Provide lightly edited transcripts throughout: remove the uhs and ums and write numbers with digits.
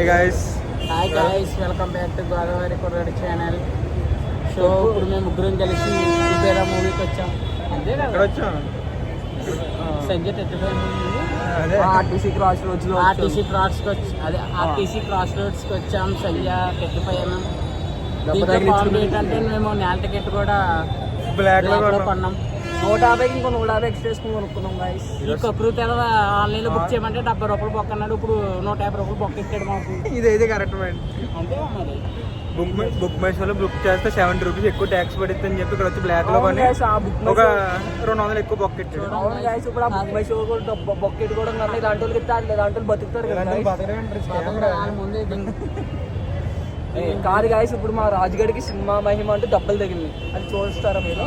Hi guys, welcome back to Godavari కుర్రాడి channel. So ఇప్పుడు మేము ముగ్గురం కలిసి కుబేరా మూవీకి వచ్చాం. అంతే కదా, సంజయ్ ఆర్టీసీ క్రాస్ రోడ్స్కి వచ్చాం. సంజయ్ 35mm. ఏంటంటే మేము నేల టికెట్ కూడా బ్లాక్ లో కొన్నాం. 150కి ఇంకో 150 ఎక్స్ట్రా వేసుకుని కొనుక్కున్నాం గైస్. ఈ ప్రకృతి ఆన్లైన్లో బుక్ చేయమంటే 70 రూపాయలు బొక్క అన్నాడు. ఇప్పుడు 150 రూపాయలు బొక్క ఇచ్చాడు మాకు. ఇదైతే కరెక్ట్ అంతే మరి. బుక్ మై షోలో బుక్ చేస్తే 70 రూపీస్ ఎక్కువ ట్యాక్స్ పడుతుంది అని చెప్పి ఇక్కడ వచ్చి బ్లాక్ లో కొని ఒక 200 ఎక్కువ బొక్క ఇచ్చాడు. అవును గైస్, ఇప్పుడు ఆ బుక్ మై షో కూడా బొక్క ఇట్టుకోవడం కన్నా ఇలాంటి వాళ్ళకి ఇస్తారు, ఇలాంటి వాళ్ళు బతుకుతారు కాదు గైస్. ఇప్పుడు మా రాజుగడికి సినిమా మహిమ అంటూ దెబ్బలు తగిలింది, అది చూస్తారా మీరు?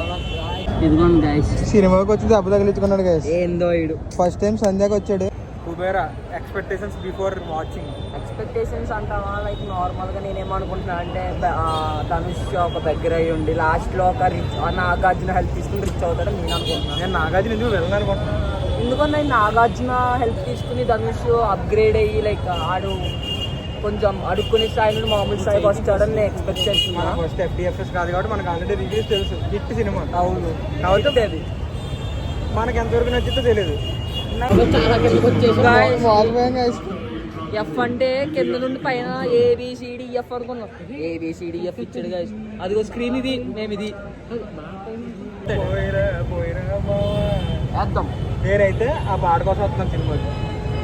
ఇదిగోండి గైస్, సినిమాకి వచ్చి దెబ్బ తగిలించుకున్నాడు గైస్. ఏందో ఇడు ఫస్ట్ టైం సంధ్యాకి వచ్చాడు. Kubera expectations before watching. Expectations అంటావా, లైక్ నార్మల్గా నేనేమనుకుంటున్నా అంటే ధనుష్ ఒక దగ్గర అయ్యి ఉండి లాస్ట్లో ఒక నాగార్జున హెల్ప్ తీసుకుని రిచ్ అవుతాడని నేను అనుకుంటున్నాను. నేను నాగార్జున ఎందుకు వెళ్ళాను అనుకుంటున్నాను. ఎందుకన్నా నాగార్జున హెల్ప్ తీసుకుని ధనుష్ అప్గ్రేడ్ అయ్యి లైక్ ఆడు కొంచెం అడుక్కునే స్థాయి నుండి మామూలు స్థాయికి వస్తాడని నేను ఎక్స్పెక్ట్ చేస్తున్నాను. ఫస్ట్ FDFS కాదు కాబట్టి మనకు ఆల్రెడీ రివ్యూస్ తెలుసు. హిట్ సినిమా అవును కాబట్టి అది మనకి ఎంతవరకు నచ్చితే తెలియదు. ఎఫ్ అంటే కింద నుండి పైన ABCDEF అనుకున్నాం. ABCDEF ఇచ్చాడు గాయస్. అదిగో స్క్రీన్ ఇది, మేము ఇది వేద్దాం. నేనైతే ఆ పాట కోసం వస్తున్నాను సినిమాకి.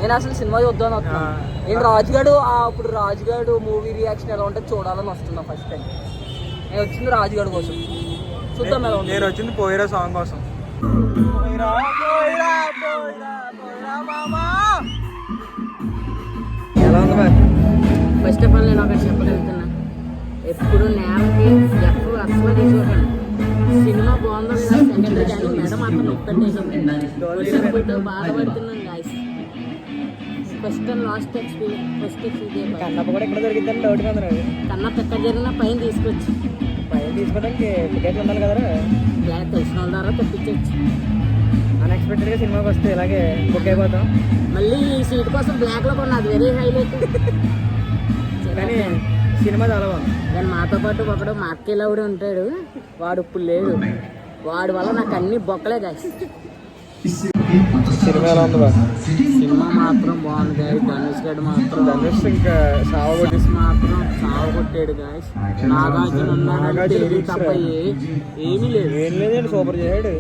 నేను అసలు సినిమా చూద్దామని వస్తున్నాను. నేను రాజుగాడు ఇప్పుడు రాజుగాడు మూవీ రియాక్షన్ ఎలా ఉంటుంది చూడాలని వస్తున్నా. ఫస్ట్ టైం నేను వచ్చింది రాజుగాడు కోసం, చూద్దాం ఎలా ఉంటుంది. నేను వచ్చింది పోయిరా సాంగ్ కోసం. ఎలా ఉంది మరి? ఫస్ట్ ఆఫ్ ఆల్ నేను ఒకటి చెప్పగలుగుతున్నా, ఎప్పుడు నేలకి ఎప్పుడు అసలు తీసుకోకండి. సినిమా బాగుందో లేదా సెకండ్ కానీ మెడ మాత్రం పెట్టేసాం. బాధపడుతున్నాం guys. First and last experience. Kannappa కూడా ఎక్కడ దొరికిందని డౌట్ కదా. కన్నప్ప ఎక్కడ జరిగినా పైన తీసుకొచ్చు. పైన తీసుకోవడానికి టికెట్లు ఉండాలి కదా. బ్లాక్ తెలిసిన వాళ్ళ ద్వారా తెప్పించవచ్చు. అన్ఎక్స్పెక్టెడ్గా సినిమాకి వస్తే ఇలాగే బుక్ అయిపోతాం. మళ్ళీ ఈ సీట్ కోసం బ్లాక్లో కొన్నా, అది వెరీ హైలైట్. కానీ సినిమా చాలా బాగుంది. కానీ మాతో పాటు ఒకడు మా అక్కేలా కూడా ఉంటాడు, వాడు ఇప్పుడు లేడు. వాడి వల్ల నాకు అన్ని బొక్కలే గాయస్. సినిమా ఎలా ఉంది బా? సినిమా మాత్రం బాగుంది గాయస్. ధనుష్ ఇంకా మాత్రం సావగొట్టాడు గాయస్. నాగార్జున ఉన్నాడు తప్ప ఏమీ లేదు. ఏం లేదండి, సూపర్ చేశాడు.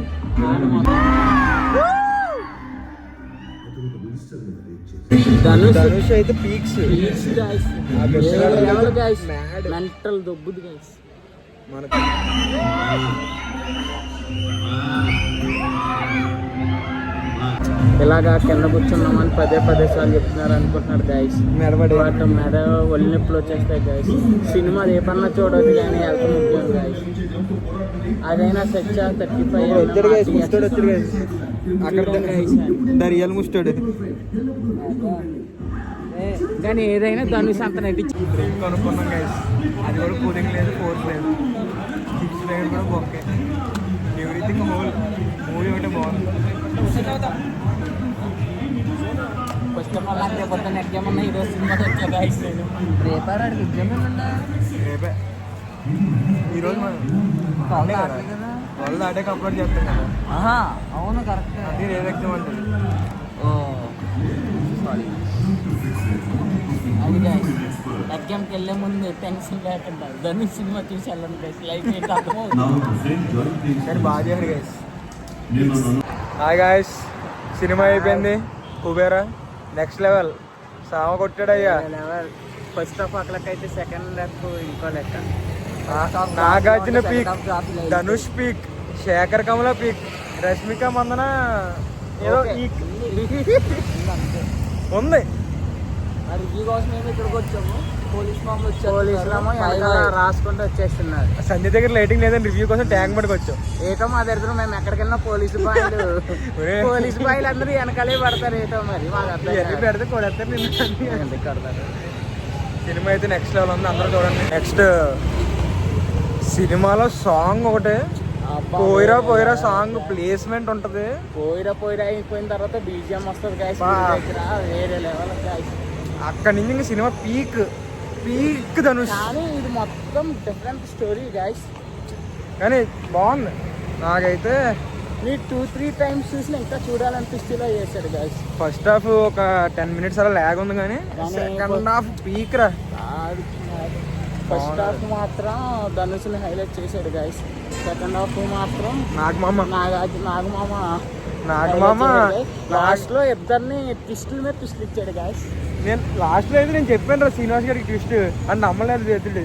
ధనుష్ అయితే పీక్స్ గాయస్, మెంటల్ దొబ్బుది గాయస్. మనకు ఇలాగా కింద కూర్చున్నామని పదే సార్లు చెప్తున్నారు అనుకుంటున్నారు గాయస్. వాటి మెడ ఒళ్ళు నొప్పులు వచ్చేస్తాయి గాయస్. సినిమా ఏ పన్నా చూడవచ్చు కానీ ఎంత ముఖ్యం గాయస్. అదైనా సచ్చా 35 రియల్ ముస్టాడు. కానీ ఏదైనా ధనుష్ అంత నటించి డ్రింక్ అనుకున్నాం గాయస్. అది కూడా కూలింగ్ లేదు, ఫోర్స్ లేదు, టిప్స్ లేదు కూడా ఓకే. ఎవ్రీథింగ్ హోల్ మూవీ ఒకటే బాగుంది. ఫస్ట్ ఆఫ్ ఆల్ నాకు రేపు ఎగ్జామ్ ఉన్నా, ఈరోజు సినిమాకి వచ్చా గాయస్. నేను రేపాడికి ఎగ్జామ్ ఏమన్నా రేపే. ఈరోజు వాళ్ళు దాటాక అప్లోడ్ చేస్తాం కదా. అవును కరెక్ట్. అది రేపు ఎగ్జామ్ ఉంటుంది. సారీ. అది గాయస్, ఎగ్జామ్కి వెళ్ళే ముందు టెన్షన్ లేకుండా ధనుష్ సినిమా చూసి వెళ్ళండి గైస్. లైఫ్ ఏంటి అర్థమవుతుంది. సరే బాగా చేశారు గైస్. హాయ్ గాయస్, సినిమా అయిపోయింది. కుబేరా నెక్స్ట్ లెవెల్ సామ కొట్టాడయ్యా. ఫస్ట్ ఆఫ్ అక్కడికైతే సెకండ్ లెక్క ఇంకో లెక్క. Nagarjuna peak, Dhanush peak, Sekhar Kammula peak, Rashmika Mandanna ఏదో ఉంది. రివ్యూ కోసం మేము ఇక్కడికి వచ్చాము. పోలీసులేమో రాసుకుంటూ వచ్చేస్తున్నారు. సంజయ్ దగ్గర లైటింగ్ లేదని రివ్యూ కోసం ట్యాంక్ పడికి వచ్చాం. ఏటో మా దగ్గర మేము ఎక్కడికి వెళ్ళినా పోలీసు బాయిలు అందరూ వెనకాలే పడతారు. ఏటో మరి మాకు పెడితే కొడతారు, నిన్ను కడతారు. సినిమా అయితే నెక్స్ట్ లెవెల్ ఉంది, అందరూ చూడండి. నెక్స్ట్ సినిమాలో సాంగ్ ఒకటే, పోయిరా సాంగ్ ప్లేస్మెంట్ ఉంటది. పోయిరా అయిపోయిన తర్వాత BGM వస్తుంది గాయస్. వేరే లెవెల్ గాయస్. అక్కడి నుంచి ఇంక సినిమా పీక్ ధనుష్. కానీ ఇది మొత్తం డిఫరెంట్ స్టోరీ గైస్. కానీ బాగుంది నాకైతే. నీ 2-3 times చూసిన ఇంకా చూడాలనిపిస్తేలా చేశాడు గైస్. ఫస్ట్ హాఫ్ ఒక 10 minutes అలా లాగ్ ఉంది, కానీ సెకండ్ హాఫ్ పీక్ రా. ఫస్ట్ హాఫ్ మాత్రం ధనుష్ని హైలైట్ చేశాడు గైస్. సెకండ్ హాఫ్ మాత్రం నాగమామ లాస్ట్ లో ఇద్దరిని ట్విస్టుల మీద ట్విస్టులు ఇచ్చాడు గైస్. నేను లాస్ట్లో అయితే నేను చెప్పాను రా శ్రీనివాస్ గారికి ట్విస్ట్ అని నమ్మలేదు చేతుడు.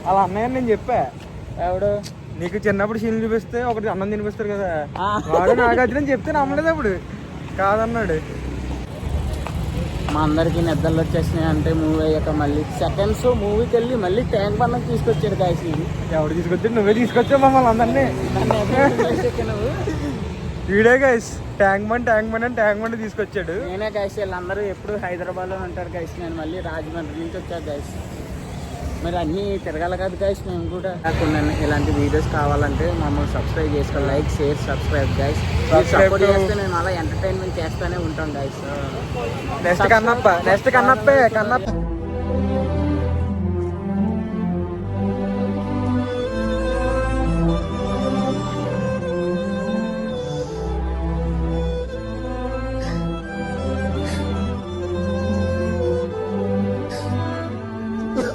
అలా అన్నయ్య నేను చెప్పా. ఎవడు నీకు చిన్నప్పుడు సీన్లు చూపిస్తే ఒకటి అన్నం తినిపిస్తారు కదా, వాడు నాగార్జున చెప్తే నమ్మలేదు. అప్పుడు కాదన్నాడు. మా అందరికి నిద్రలు వచ్చేసినాయి అంటే మూవీ అయ్యాక మళ్ళీ సెకండ్స్ మూవీకి వెళ్ళి మళ్ళీ ట్యాంక్ బండ్ తీసుకొచ్చాడు గైస్. ఎవడు తీసుకొచ్చాడు? నువ్వే తీసుకొచ్చావు మమ్మల్ని అందరినీ. నువ్వు వీడే గైస్ ట్యాంక్ బండ్ తీసుకొచ్చాడు. నేనే గైస్. వీళ్ళందరూ ఎప్పుడు హైదరాబాద్లో ఉంటారు గైస్. నేను మళ్ళీ రాజమండ్రి నుంచి వచ్చాను గైస్. మరి అన్నీ తిరగాల కదా గైస్. మేము కూడా కొన్ని ఇలాంటి వీడియోస్ కావాలంటే మమ్మల్ని సబ్స్క్రైబ్ చేసుకోవాలి. Like, share, subscribe guys. Support చేస్తే నేను అలా ఎంటర్టైన్మెంట్ చేస్తూనే ఉంటాను గైస్. నెక్స్ట్ కన్నప్ప